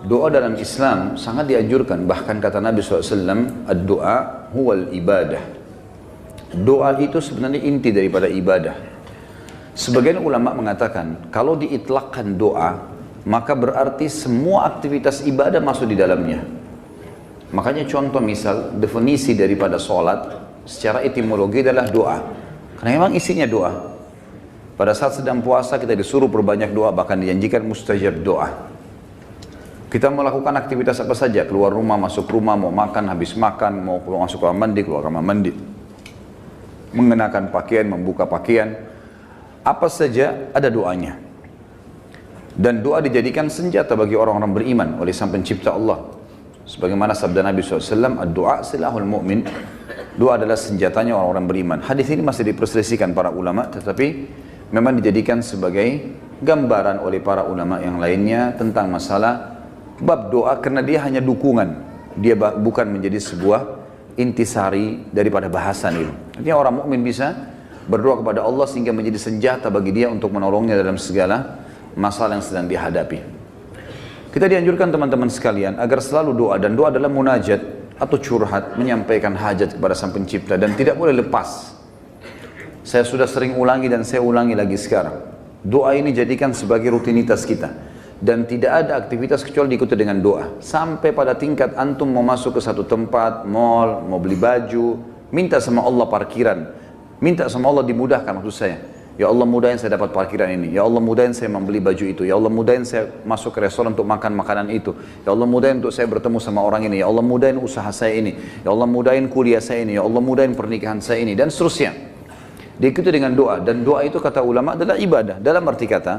Doa dalam Islam sangat dianjurkan. Bahkan kata Nabi SAW, ad-doa huwal ibadah. Doa itu sebenarnya inti daripada ibadah. Sebagian ulama mengatakan, kalau diitlakkan doa, maka berarti semua aktivitas ibadah masuk di dalamnya. Makanya contoh misal, definisi daripada sholat, secara etimologi adalah doa. Karena memang isinya doa. Pada saat sedang puasa kita disuruh perbanyak doa, bahkan dijanjikan mustajab doa. Kita melakukan aktivitas apa saja, keluar rumah, masuk rumah, mau makan, habis makan, mau keluar masuk kamar mandi, keluar kamar mandi, mengenakan pakaian, membuka pakaian, apa saja ada doanya. Dan doa dijadikan senjata bagi orang-orang beriman oleh Sang Pencipta Allah. Sebagaimana sabda Nabi SAW, ad-doa silahul mu'min. Doa adalah senjatanya orang-orang beriman. Hadis ini masih diperselisihkan para ulama, tetapi memang dijadikan sebagai gambaran oleh para ulama yang lainnya tentang masalah bab doa, karena dia hanya dukungan, dia bukan menjadi sebuah intisari daripada bahasan itu. Artinya orang mukmin bisa berdoa kepada Allah sehingga menjadi senjata bagi dia untuk menolongnya dalam segala masalah yang sedang dihadapi. Kita dianjurkan teman-teman sekalian agar selalu doa, dan doa adalah munajat atau curhat, menyampaikan hajat kepada Sang Pencipta, dan tidak boleh lepas. Saya sudah sering ulangi dan saya ulangi lagi sekarang. Doa ini jadikan sebagai rutinitas kita. Dan tidak ada aktivitas kecuali diikuti dengan doa. Sampai pada tingkat antum mau masuk ke satu tempat, mall, mau beli baju, minta sama Allah parkiran. Minta sama Allah dimudahkan maksud saya. Ya Allah mudahin saya dapat parkiran ini. Ya Allah mudahin saya membeli baju itu. Ya Allah mudahin saya masuk ke restoran untuk makan makanan itu. Ya Allah mudahin untuk saya bertemu sama orang ini. Ya Allah mudahin usaha saya ini. Ya Allah mudahin kuliah saya ini. Ya Allah mudahin pernikahan saya ini. Dan seterusnya. Diikuti dengan doa. Dan doa itu kata ulama adalah ibadah. Dalam arti kata,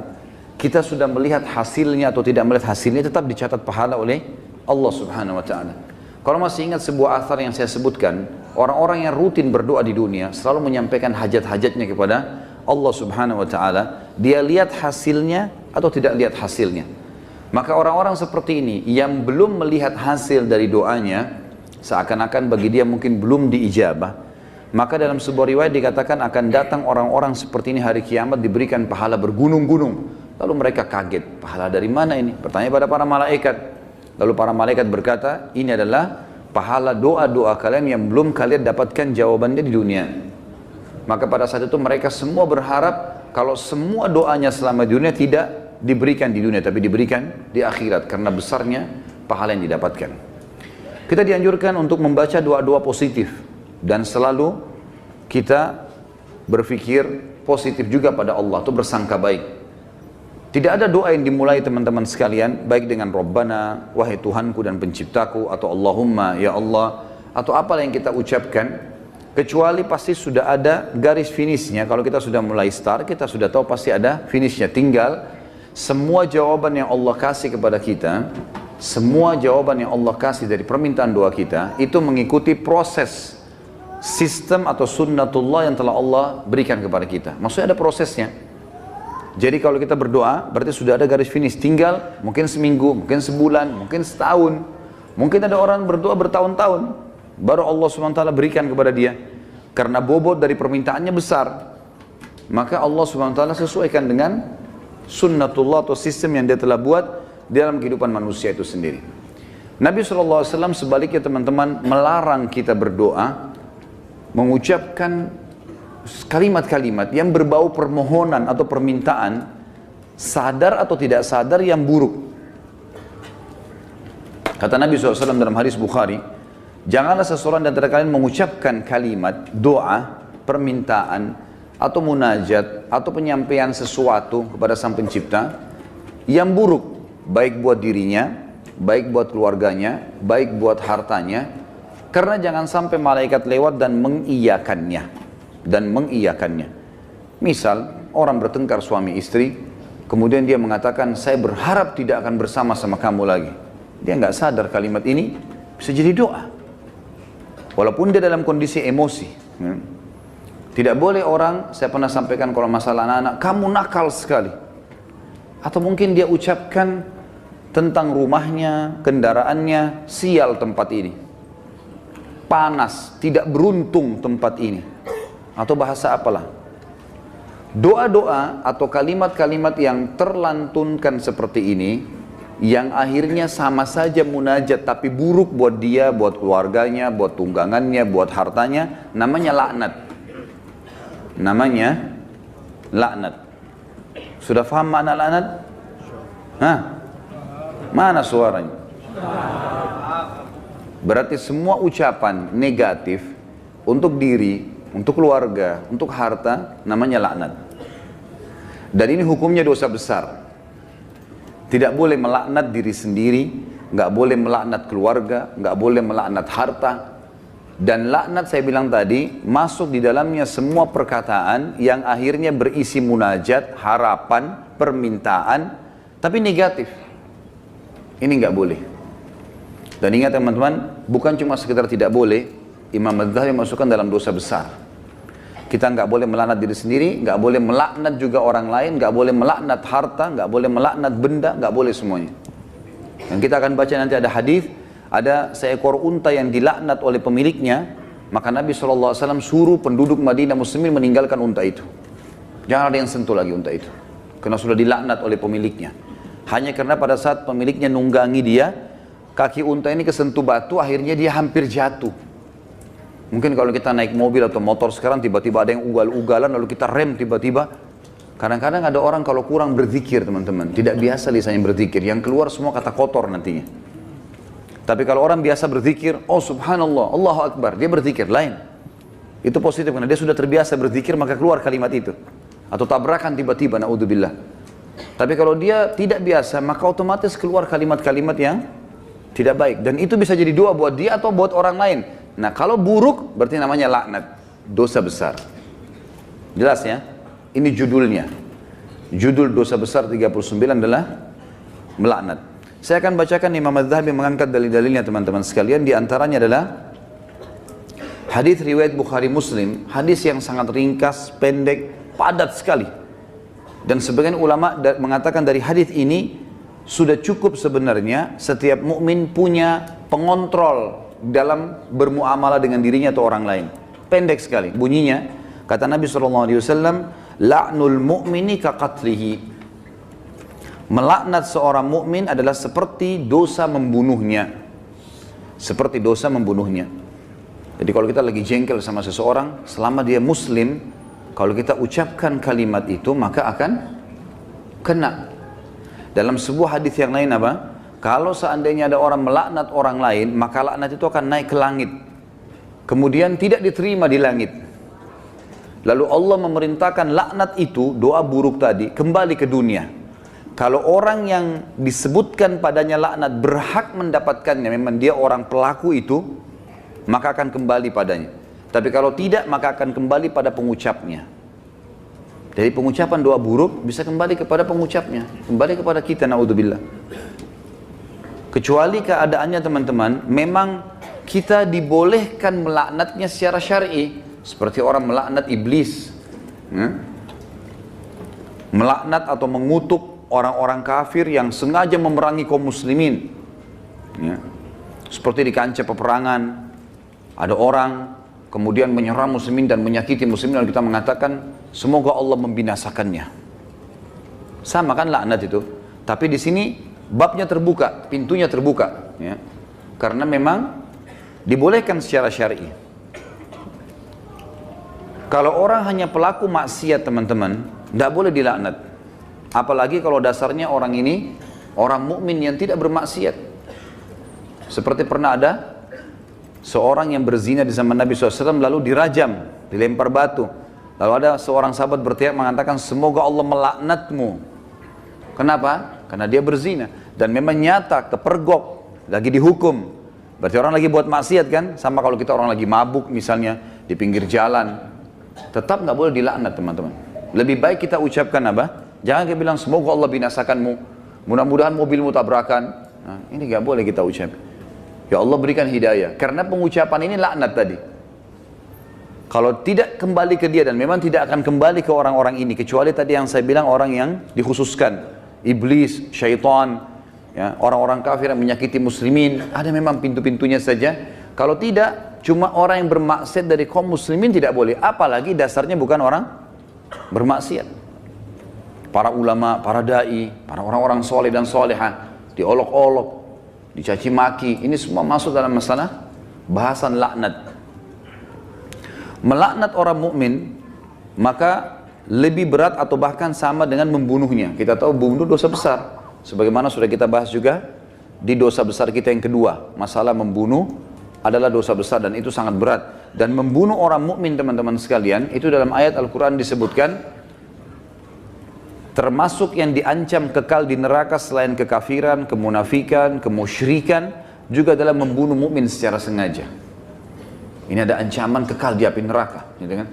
kita sudah melihat hasilnya atau tidak melihat hasilnya, tetap dicatat pahala oleh Allah Subhanahu wa ta'ala. Kalau masih ingat sebuah athar yang saya sebutkan, orang-orang yang rutin berdoa di dunia selalu menyampaikan hajat-hajatnya kepada Allah Subhanahu wa ta'ala. Dia lihat hasilnya atau tidak lihat hasilnya. Maka orang-orang seperti ini yang belum melihat hasil dari doanya, seakan-akan bagi dia mungkin belum diijabah, maka dalam sebuah riwayat dikatakan akan datang orang-orang seperti ini hari kiamat diberikan pahala bergunung-gunung. Lalu mereka kaget, pahala dari mana ini? Bertanya pada para malaikat. Lalu para malaikat berkata, ini adalah pahala doa-doa kalian yang belum kalian dapatkan jawabannya di dunia. Maka pada saat itu mereka semua berharap kalau semua doanya selama di dunia tidak diberikan di dunia, tapi diberikan di akhirat, karena besarnya pahala yang didapatkan. Kita dianjurkan untuk membaca doa-doa positif, dan selalu kita berpikir positif juga pada Allah, itu bersangka baik. Tidak ada doa yang dimulai teman-teman sekalian, baik dengan Rabbana, wahai Tuhanku dan penciptaku, atau Allahumma, ya Allah, atau apalah yang kita ucapkan, kecuali pasti sudah ada garis finishnya. Kalau kita sudah mulai start, kita sudah tahu pasti ada finishnya. Tinggal semua jawaban yang Allah kasih kepada kita, semua jawaban yang Allah kasih dari permintaan doa kita, itu mengikuti proses sistem atau sunnatullah yang telah Allah berikan kepada kita. Maksudnya ada prosesnya. Jadi kalau kita berdoa, berarti sudah ada garis finish. Tinggal mungkin seminggu, mungkin sebulan, mungkin setahun. Mungkin ada orang berdoa bertahun-tahun, baru Allah SWT berikan kepada dia. Karena bobot dari permintaannya besar. Maka Allah SWT sesuaikan dengan sunnatullah atau sistem yang dia telah buat dalam kehidupan manusia itu sendiri. Nabi SAW sebaliknya teman-teman melarang kita berdoa, mengucapkan kalimat-kalimat yang berbau permohonan atau permintaan, sadar atau tidak sadar, yang buruk. Kata Nabi SAW dalam hadis Bukhari, janganlah seseorang di antara kalian mengucapkan kalimat doa, permintaan, atau munajat, atau penyampaian sesuatu kepada Sang Pencipta yang buruk, baik buat dirinya, baik buat keluarganya, baik buat hartanya, karena jangan sampai malaikat lewat dan mengiyakannya. Misal orang bertengkar suami istri, kemudian dia mengatakan saya berharap tidak akan bersama sama kamu lagi. Dia nggak sadar kalimat ini bisa jadi doa, walaupun dia dalam kondisi emosi. Tidak boleh orang, saya pernah sampaikan kalau masalah anak-anak, kamu nakal sekali. Atau mungkin dia ucapkan tentang rumahnya, kendaraannya, sial tempat ini, panas, tidak beruntung tempat ini, atau bahasa apalah. Doa-doa atau kalimat-kalimat yang terlantunkan seperti ini yang akhirnya sama saja munajat tapi buruk buat dia, buat keluarganya, buat tunggangannya, buat hartanya, namanya laknat. Namanya laknat. Sudah paham makna laknat? Hah? Mana suaranya? Berarti semua ucapan negatif untuk diri, untuk keluarga, untuk harta, namanya laknat. Dan ini hukumnya dosa besar. Tidak boleh melaknat diri sendiri, nggak boleh melaknat keluarga, nggak boleh melaknat harta. Dan laknat saya bilang tadi, masuk di dalamnya semua perkataan yang akhirnya berisi munajat, harapan, permintaan, tapi negatif. Ini nggak boleh. Dan ingat teman-teman, bukan cuma sekedar tidak boleh, Imam Az-Zahabi masukkan dalam dosa besar. Kita nggak boleh melaknat diri sendiri, nggak boleh melaknat juga orang lain, nggak boleh melaknat harta, nggak boleh melaknat benda, nggak boleh semuanya. Dan kita akan baca nanti ada hadis, ada seekor unta yang dilaknat oleh pemiliknya, maka Nabi SAW suruh penduduk Madinah Muslimin meninggalkan unta itu. Jangan ada yang sentuh lagi unta itu, karena sudah dilaknat oleh pemiliknya. Hanya karena pada saat pemiliknya nunggangi dia, kaki unta ini kesentuh batu, akhirnya dia hampir jatuh. Mungkin kalau kita naik mobil atau motor sekarang tiba-tiba ada yang ugal-ugalan lalu kita rem tiba-tiba. Kadang-kadang ada orang kalau kurang berzikir teman-teman, tidak biasa lisannya berzikir, yang keluar semua kata kotor nantinya. Tapi kalau orang biasa berzikir, oh subhanallah, Allahu Akbar, dia berzikir lain. Itu positif karena dia sudah terbiasa berzikir maka keluar kalimat itu. Atau tabrakan tiba-tiba, naudzubillah. Tapi kalau dia tidak biasa maka otomatis keluar kalimat-kalimat yang tidak baik. Dan itu bisa jadi doa buat dia atau buat orang lain. Nah kalau buruk berarti namanya laknat, dosa besar. Jelas ya? Ini judulnya. Judul dosa besar 39 adalah melaknat. Saya akan bacakan Imam Az-Zahabi mengangkat dalil-dalilnya teman-teman sekalian. Di antaranya adalah hadis riwayat Bukhari Muslim, hadis yang sangat ringkas, pendek, padat sekali. Dan sebagian ulama mengatakan dari hadis ini sudah cukup sebenarnya setiap mukmin punya pengontrol dalam bermuamalah dengan dirinya atau orang lain. Pendek sekali bunyinya, kata Nabi SAW, la'nul mu'mini kaqatlihi. Melaknat seorang mukmin adalah seperti dosa membunuhnya. Seperti dosa membunuhnya. Jadi kalau kita lagi jengkel sama seseorang, selama dia muslim, kalau kita ucapkan kalimat itu maka akan kena. Dalam sebuah hadis yang lain apa? Kalau seandainya ada orang melaknat orang lain, maka laknat itu akan naik ke langit. Kemudian tidak diterima di langit. Lalu Allah memerintahkan laknat itu, doa buruk tadi, kembali ke dunia. Kalau orang yang disebutkan padanya laknat berhak mendapatkannya, memang dia orang pelaku itu, maka akan kembali padanya. Tapi kalau tidak, maka akan kembali pada pengucapnya. Jadi pengucapan doa buruk bisa kembali kepada pengucapnya, kembali kepada kita, naudzubillah. Kecuali keadaannya teman-teman, memang kita dibolehkan melaknatnya secara syar'i, seperti orang melaknat iblis, melaknat atau mengutuk orang-orang kafir yang sengaja memerangi kaum muslimin. Seperti di kancah peperangan, ada orang kemudian menyerang muslimin dan menyakiti muslimin, dan kita mengatakan semoga Allah membinasakannya. Sama kan laknat itu, tapi di sini babnya terbuka, pintunya terbuka, ya. Karena memang dibolehkan secara syar'i. Kalau orang hanya pelaku maksiat teman-teman, tidak boleh dilaknat. Apalagi kalau dasarnya orang ini orang mukmin yang tidak bermaksiat. Seperti pernah ada seorang yang berzina di zaman Nabi SAW lalu dirajam, dilempar batu. Lalu ada seorang sahabat berteriak mengatakan semoga Allah melaknatmu. Kenapa? Karena dia berzina. Dan memang nyata, kepergok, lagi dihukum. Berarti orang lagi buat maksiat kan? Sama kalau kita orang lagi mabuk misalnya, di pinggir jalan. Tetap nggak boleh dilaknat teman-teman. Lebih baik kita ucapkan apa? Jangan kita bilang semoga Allah binasakanmu. Mudah-mudahan mobilmu tabrakan. Nah, ini nggak boleh kita ucap. Ya Allah berikan hidayah. Karena pengucapan ini laknat tadi. Kalau tidak kembali ke dia, dan memang tidak akan kembali ke orang-orang ini. Kecuali tadi yang saya bilang orang yang dikhususkan. Iblis, syaitan, ya, orang-orang kafir yang menyakiti muslimin, ada memang pintu-pintunya saja. Kalau tidak, cuma orang yang bermaksiat dari kaum muslimin tidak boleh. Apalagi dasarnya bukan orang bermaksiat. Para ulama, para da'i, para orang-orang soleh dan solehah, diolok-olok, dicaci maki. Ini semua masuk dalam masalah bahasan laknat. Melaknat orang mukmin maka lebih berat atau bahkan sama dengan membunuhnya. Kita tahu membunuh dosa besar. Sebagaimana sudah kita bahas juga di dosa besar kita yang kedua, masalah membunuh adalah dosa besar dan itu sangat berat. Dan membunuh orang mukmin teman-teman sekalian, itu dalam ayat Al-Quran disebutkan termasuk yang diancam kekal di neraka selain kekafiran, kemunafikan, kemusyrikan, juga dalam membunuh mukmin secara sengaja. Ini ada ancaman kekal di api neraka, gitu kan?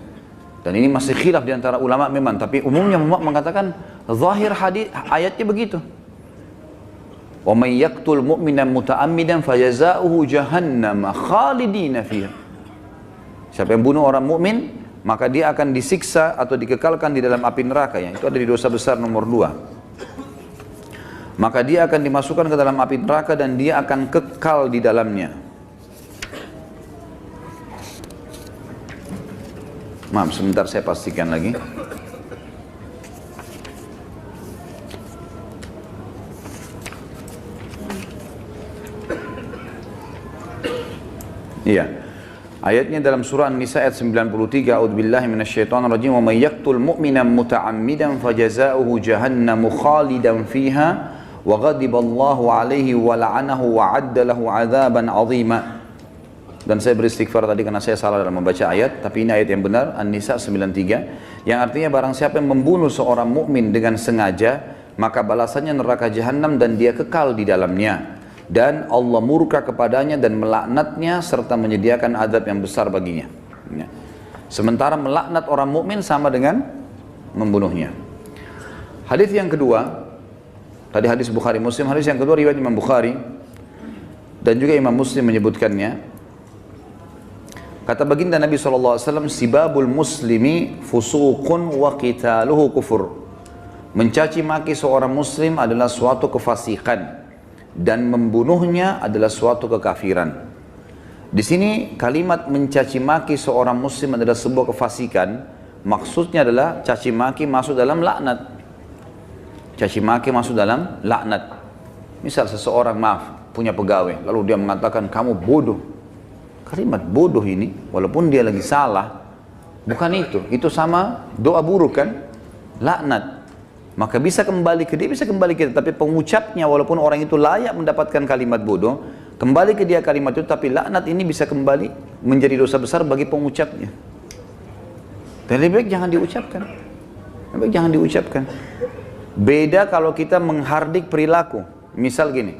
Dan ini masih khilaf di antara ulama memang, tapi umumnya ulama mengatakan zahir hadis ayatnya begitu. Wa may yaqtul mu'minan muta'ammidan fajazaohu jahannam khalidina fiha. Siapa yang bunuh orang mukmin, maka dia akan disiksa atau dikekalkan di dalam api neraka. Yang itu ada di dosa besar nomor 2. Maka dia akan dimasukkan ke dalam api neraka dan dia akan kekal di dalamnya. Maaf, sebentar saya pastikan lagi. Iya. Ayatnya dalam surah An-Nisa ayat 93, A'udzubillahi minasyaitonirrajim, wa may yaqtul mu'minan muta'ammidan fajazaohu jahannamu khalidan fiha wa ghadiballahu 'alaihi wa la'anahu wa 'adda lahu 'adzaban 'azima. Dan saya beristighfar tadi karena saya salah dalam membaca ayat, tapi ini ayat yang benar, An-Nisa 93, yang artinya barang siapa yang membunuh seorang mukmin dengan sengaja, maka balasannya neraka jahanam dan dia kekal di dalamnya. Dan Allah murka kepadanya dan melaknatnya serta menyediakan azab yang besar baginya. Ya. Sementara melaknat orang mukmin sama dengan membunuhnya. Hadis yang kedua, tadi hadis Bukhari Muslim, hadis yang kedua riwayat Imam Bukhari dan juga Imam Muslim menyebutkannya. Kata baginda Nabi SAW, sibabul muslimi fusuqun wa qitaluhu kufur. Mencaci maki seorang muslim adalah suatu kefasikan dan membunuhnya adalah suatu kekafiran. Di sini kalimat mencaci maki seorang muslim adalah sebuah kefasikan, maksudnya adalah caci maki masuk dalam laknat. Caci maki masuk dalam laknat. Misal seseorang punya pegawai, lalu dia mengatakan kamu bodoh. Kalimat bodoh ini walaupun dia lagi salah, bukan itu sama doa buruk kan? Laknat. Maka bisa kembali ke dia, bisa kembali ke dia. Tapi pengucapnya walaupun orang itu layak mendapatkan kalimat bodoh, kembali ke dia kalimat itu, tapi laknat ini bisa kembali menjadi dosa besar bagi pengucapnya. Dan lebih baik jangan diucapkan. Lebih baik jangan diucapkan. Beda kalau kita menghardik perilaku. Misal gini,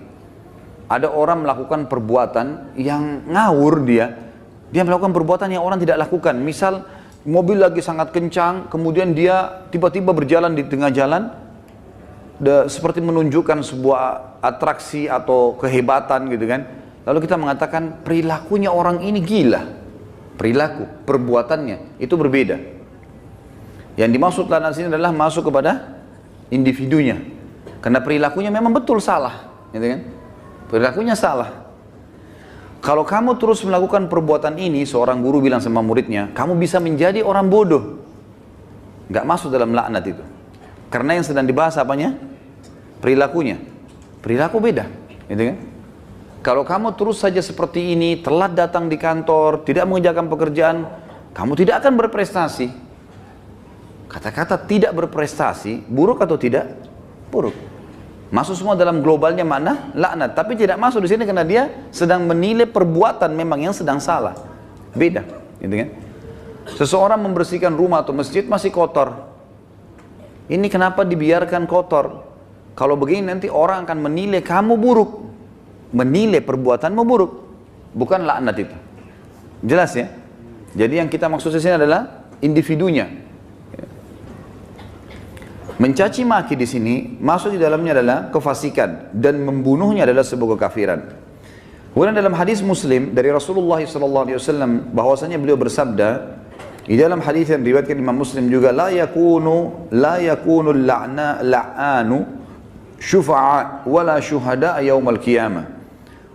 ada orang melakukan perbuatan yang ngawur dia melakukan perbuatan yang orang tidak lakukan. Misal mobil lagi sangat kencang, kemudian dia tiba-tiba berjalan di tengah jalan, seperti menunjukkan sebuah atraksi atau kehebatan gitu kan. Lalu kita mengatakan perilakunya orang ini gila. Perilaku, perbuatannya itu berbeda. Yang dimaksud dalam sini adalah masuk kepada individunya. Karena perilakunya memang betul salah, gitu kan? Perilakunya salah. Kalau kamu terus melakukan perbuatan ini, seorang guru bilang sama muridnya, kamu bisa menjadi orang bodoh. Nggak masuk dalam laknat itu. Karena yang sedang dibahas apanya? Perilakunya. Perilaku beda, gitu kan? Kalau kamu terus saja seperti ini, telat datang di kantor, tidak mengerjakan pekerjaan, kamu tidak akan berprestasi. Kata-kata tidak berprestasi, buruk atau tidak? Buruk. Masuk semua dalam globalnya makna laknat, tapi tidak masuk di sini karena dia sedang menilai perbuatan memang yang sedang salah. Beda, gitu kan? Seseorang membersihkan rumah atau masjid masih kotor. Ini kenapa dibiarkan kotor? Kalau begini nanti orang akan menilai kamu buruk. Menilai perbuatanmu buruk. Bukan laknat itu. Jelas ya? Jadi yang kita maksud di sini adalah individunya. Mencaci maki di sini masuk di dalamnya adalah kefasikan dan membunuhnya adalah sebuah kekafiran. Kemudian dalam hadis Muslim dari Rasulullah SAW bahwasanya beliau bersabda di dalam hadis yang diriwayatkan Imam Muslim juga, la yakunu la'anu syufa'a wala syuhada yaumal qiyamah.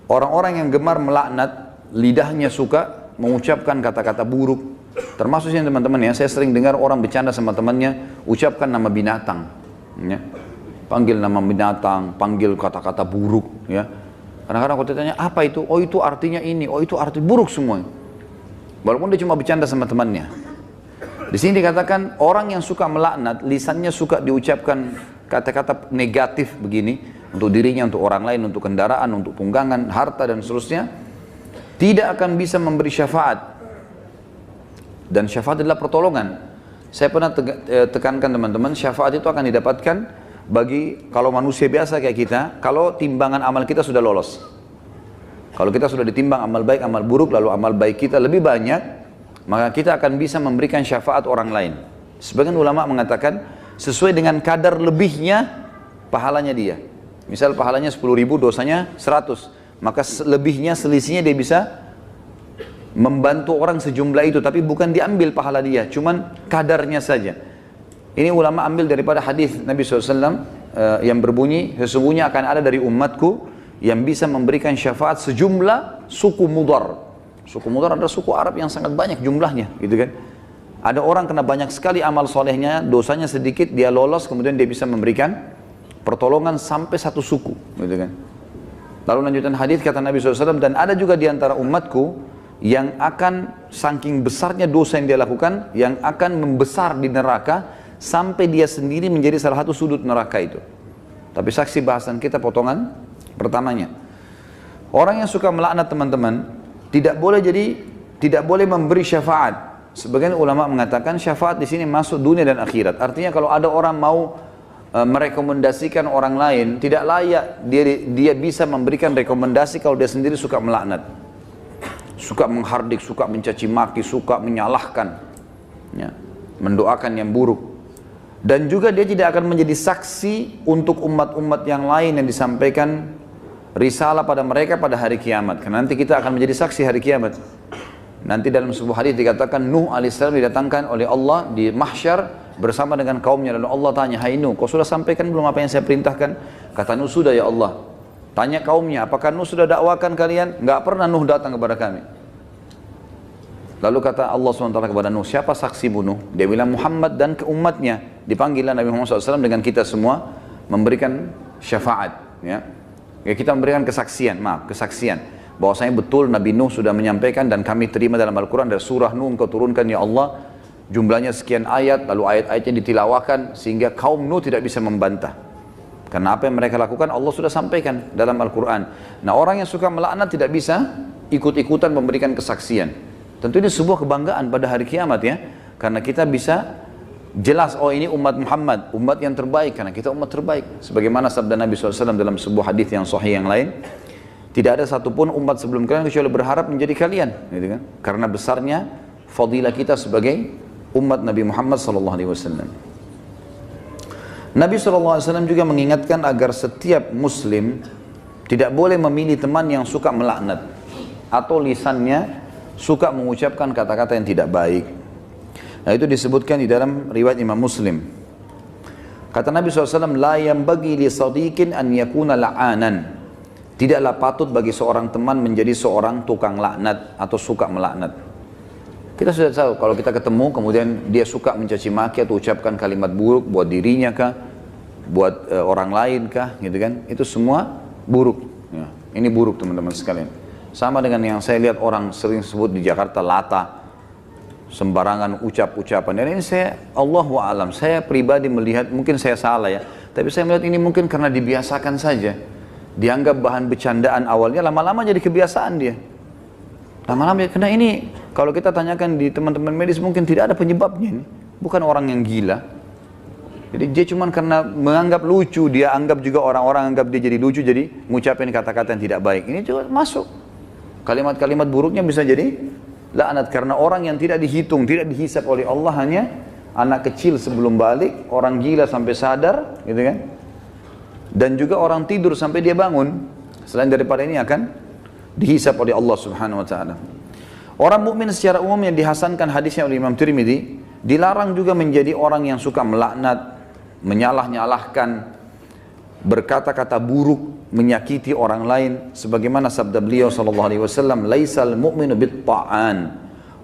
Orang-orang yang gemar melaknat, lidahnya suka mengucapkan kata-kata buruk. Termasuk yang teman-teman ya, saya sering dengar orang bercanda sama temannya, ucapkan nama binatang. Ya. panggil nama binatang, panggil kata-kata buruk, ya. Kadang-kadang kalau ditanya apa itu, oh itu artinya ini, oh itu arti buruk semua. Walaupun dia cuma bercanda sama temannya. Di sini dikatakan orang yang suka melaknat, lisannya suka diucapkan kata-kata negatif begini untuk dirinya, untuk orang lain, untuk kendaraan, untuk tunggangan, harta dan seterusnya, tidak akan bisa memberi syafaat. Dan syafaat adalah pertolongan. Saya pernah tekankan teman-teman, syafaat itu akan didapatkan bagi kalau manusia biasa kayak kita, kalau timbangan amal kita sudah lolos. Kalau kita sudah ditimbang amal baik, amal buruk, lalu amal baik kita lebih banyak, maka kita akan bisa memberikan syafaat orang lain. Sebagian ulama mengatakan sesuai dengan kadar lebihnya pahalanya dia. Misal pahalanya 10.000, dosanya 100, maka lebihnya, selisihnya dia bisa membantu orang sejumlah itu, tapi bukan diambil pahala dia, cuman kadarnya saja. Ini ulama ambil daripada hadis Nabi SAW yang berbunyi, sesungguhnya akan ada dari umatku yang bisa memberikan syafaat sejumlah suku Mudar. Suku Mudar adalah suku Arab yang sangat banyak jumlahnya, gitu kan. Ada orang kena banyak sekali amal solehnya, dosanya sedikit, dia lolos, kemudian dia bisa memberikan pertolongan sampai satu suku, gitu kan. Lalu lanjutan hadis kata Nabi SAW, dan ada juga di antara umatku yang akan saking besarnya dosa yang dia lakukan, yang akan membesar di neraka sampai dia sendiri menjadi salah satu sudut neraka itu. Tapi saksi bahasan kita potongan pertamanya. Orang yang suka melaknat teman-teman tidak boleh memberi syafaat. Sebagian ulama mengatakan syafaat di sini masuk dunia dan akhirat. Artinya kalau ada orang mau merekomendasikan orang lain, tidak layak dia bisa memberikan rekomendasi kalau dia sendiri suka melaknat, suka menghardik, suka mencaci maki, suka menyalahkan, ya, mendoakan yang buruk. Dan juga dia tidak akan menjadi saksi untuk umat-umat yang lain yang disampaikan risalah pada mereka pada hari kiamat. Karena nanti kita akan menjadi saksi hari kiamat. Nanti dalam sebuah hadis dikatakan Nuh alaihissalam didatangkan oleh Allah di mahsyar bersama dengan kaumnya. Lalu Allah tanya, hai Nuh, kau sudah sampaikan belum apa yang saya perintahkan? Kata Nuh, sudah ya Allah. Tanya kaumnya, apakah Nuh sudah dakwakan kalian? Enggak pernah Nuh datang kepada kami. Lalu kata Allah SWT kepada Nuh, siapa saksimu Nuh? Dia bilang Muhammad dan ke umatnya. Dipanggillah Nabi Muhammad SAW dengan kita semua memberikan syafaat, ya. Ya, kita memberikan kesaksian, bahwasanya betul Nabi Nuh sudah menyampaikan dan kami terima dalam Al-Quran dari surah Nuh engkau turunkan ya Allah, jumlahnya sekian ayat, lalu ayat-ayatnya ditilawakan sehingga kaum Nuh tidak bisa membantah. Karena apa yang mereka lakukan Allah sudah sampaikan dalam Al-Quran. Nah, orang yang suka melaknat tidak bisa ikut-ikutan memberikan kesaksian. Tentu ini sebuah kebanggaan pada hari kiamat, ya, karena kita bisa jelas, oh ini umat Muhammad, umat yang terbaik, karena kita umat terbaik. Sebagaimana sabda Nabi SAW dalam sebuah hadis yang sahih yang lain, tidak ada satupun umat sebelum kalian kecuali berharap menjadi kalian, gitu kan? Karena besarnya fadilah kita sebagai umat Nabi Muhammad SAW. Nabi SAW juga mengingatkan agar setiap muslim tidak boleh memilih teman yang suka melaknat atau lisannya suka mengucapkan kata-kata yang tidak baik. Nah, itu disebutkan di dalam riwayat Imam Muslim. Kata Nabi SAW, la yanbaghi li sadiqin an yakuna la'anan. Tidaklah patut bagi seorang teman menjadi seorang tukang laknat atau suka melaknat. Kita sudah tahu kalau kita ketemu kemudian dia suka mencaci maki atau ucapkan kalimat buruk buat dirinya kah, buat orang lain kah, gitu kan? Itu semua buruk. Ya, ini buruk teman-teman sekalian. Sama dengan yang saya lihat orang sering sebut di Jakarta lata, sembarangan ucap-ucapan. Dan ini saya, Allahu a'lam, saya pribadi melihat, mungkin saya salah ya, tapi saya melihat ini mungkin karena dibiasakan saja. Dianggap bahan bercandaan awalnya, lama-lama jadi kebiasaan dia. Lama-lama, karena ini kalau kita tanyakan di teman-teman medis mungkin tidak ada penyebabnya ini. Bukan orang yang gila. Jadi dia cuma karena menganggap lucu, dia anggap juga orang-orang anggap dia jadi lucu, jadi mengucapkan kata-kata yang tidak baik. Ini juga masuk. Kalimat-kalimat buruknya bisa jadi laknat karena orang yang tidak dihitung, tidak dihisap oleh Allah, hanya anak kecil sebelum balik, orang gila sampai sadar, gitu kan? Dan juga orang tidur sampai dia bangun. Selain daripada ini akan dihisap oleh Allah Subhanahu wa taala. Orang mukmin secara umum yang dihasankan hadisnya oleh Imam Tirmidzi, dilarang juga menjadi orang yang suka melaknat, menyalah-nyalahkan, berkata-kata buruk, menyakiti orang lain, sebagaimana sabda beliau sallallahu alaihi wasallam, laisal mu'minu bit-ta'an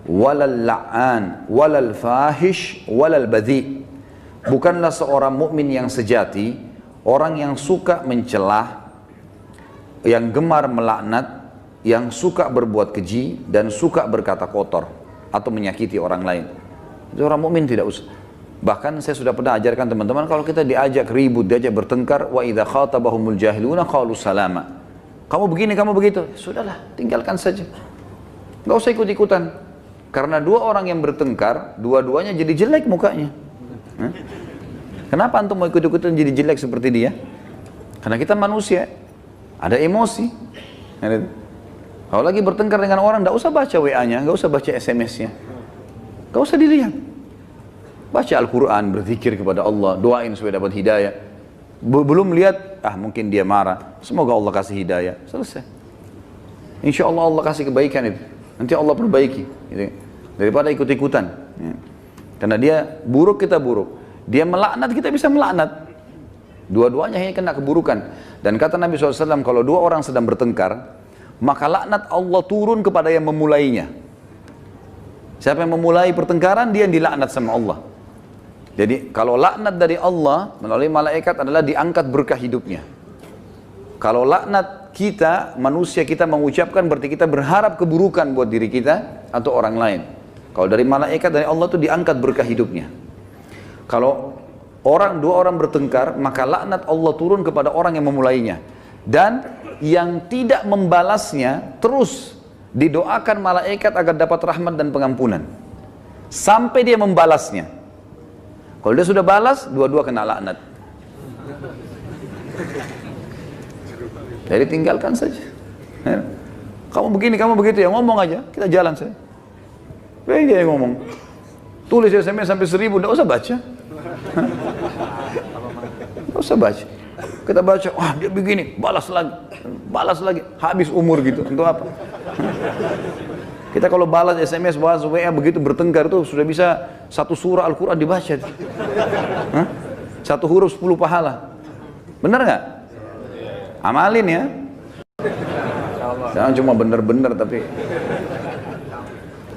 walal la'an walal fahish walal badhi. Bukanlah seorang mukmin yang sejati Orang yang suka mencelah, yang gemar melaknat, yang suka berbuat keji, dan suka berkata kotor atau menyakiti orang lain. Itu orang mukmin tidak usah. Bahkan saya sudah pernah ajarkan teman-teman, kalau kita diajak ribut, diajak bertengkar, wa idza khatabahumul jahiluna qalu salama. Kamu begini, kamu begitu. Sudahlah, tinggalkan saja. Enggak usah ikut-ikutan. Karena dua orang yang bertengkar, dua-duanya jadi jelek mukanya. Kenapa antum mau ikut-ikutan jadi jelek seperti dia? Karena kita manusia, ada emosi. Kalau lagi bertengkar dengan orang, tidak usah baca WA-nya, tidak usah baca SMS-nya, tidak usah dilihat. Baca Al-Quran, berzikir kepada Allah, doain supaya dapat hidayah. Belum lihat, mungkin dia marah, semoga Allah kasih hidayah, selesai. Insya Allah Allah kasih kebaikan itu, nanti Allah perbaiki. Gitu. Daripada ikut-ikutan. Karena dia buruk, kita buruk. Dia melaknat, kita bisa melaknat. Dua-duanya hanya kena keburukan. Dan kata Nabi SAW, kalau dua orang sedang bertengkar, maka laknat Allah turun kepada yang memulainya. Siapa yang memulai pertengkaran, dia yang dilaknat sama Allah. Jadi kalau laknat dari Allah melalui malaikat adalah diangkat berkah hidupnya. Kalau laknat kita, manusia kita mengucapkan, berarti kita berharap keburukan buat diri kita atau orang lain. Kalau dari malaikat, dari Allah itu diangkat berkah hidupnya. Kalau dua orang bertengkar, maka laknat Allah turun kepada orang yang memulainya. Dan yang tidak membalasnya terus didoakan malaikat agar dapat rahmat dan pengampunan. Sampai dia membalasnya. Kalau dia sudah balas, dua-dua kena laknat. Jadi tinggalkan saja. Kamu begini, kamu begitu ya, ngomong aja, kita jalan saja. Baik dia yang ngomong. Tulis SMS sampai 1000, tidak usah baca. Tidak usah baca. Kita baca, wah dia begini, balas lagi, habis umur gitu. Untuk apa? Kita kalau balas SMS, balas WA begitu bertengkar itu sudah bisa satu surah Al-Quran dibaca. Satu huruf 10 pahala. Benar nggak? Amalin ya. Jangan cuma benar-benar tapi.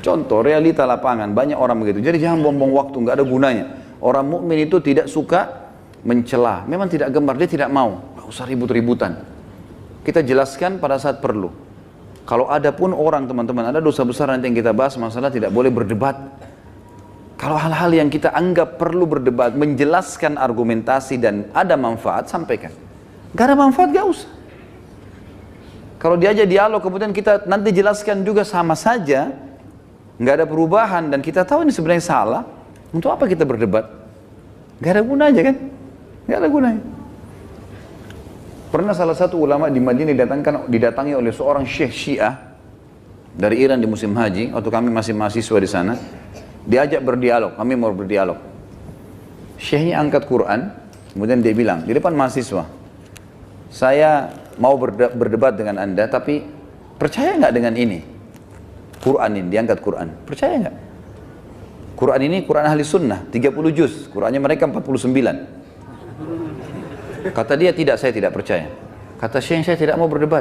Contoh realita lapangan, banyak orang begitu. Jadi jangan buang-buang waktu, nggak ada gunanya. Orang mukmin itu tidak suka mencela. Memang tidak gemar, dia tidak mau. Nggak usah ribut-ributan. Kita jelaskan pada saat perlu. Kalau ada pun orang teman-teman, ada dosa besar nanti yang kita bahas, masalah tidak boleh berdebat. Kalau hal-hal yang kita anggap perlu berdebat, menjelaskan argumentasi dan ada manfaat, sampaikan. Nggak ada manfaat, nggak usah. Kalau diajak dialog, kemudian kita nanti jelaskan juga sama saja, nggak ada perubahan dan kita tahu ini sebenarnya salah, untuk apa kita berdebat? Nggak ada gunanya kan? Nggak ada gunanya. Pernah salah satu ulama di Madinah didatangi oleh seorang syekh Syiah dari Iran di musim haji, waktu kami masih mahasiswa di sana, diajak berdialog, kami mau berdialog. Syekhnya angkat Quran, kemudian dia bilang di depan mahasiswa, saya mau berdebat dengan anda, tapi percaya nggak dengan ini? Quran ini, diangkat Quran. Percaya nggak? Quran ini Quran ahli sunnah, 30 juz. Qurannya mereka 49. Kata dia, tidak, saya tidak percaya. Kata Syekh, saya tidak mau berdebat.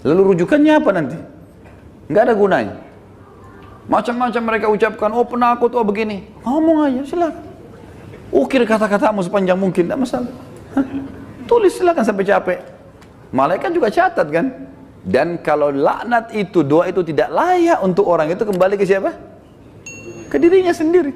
Lalu rujukannya apa nanti? Nggak ada gunanya. Macam-macam mereka ucapkan, oh penakut, oh begini. Ngomong aja, silakan. Ukir kata-katamu sepanjang mungkin, tidak masalah. Tulis silakan sampai capek. Malaikat juga catat kan? Dan kalau laknat itu, doa itu tidak layak untuk orang itu, kembali ke siapa? Ke dirinya sendiri.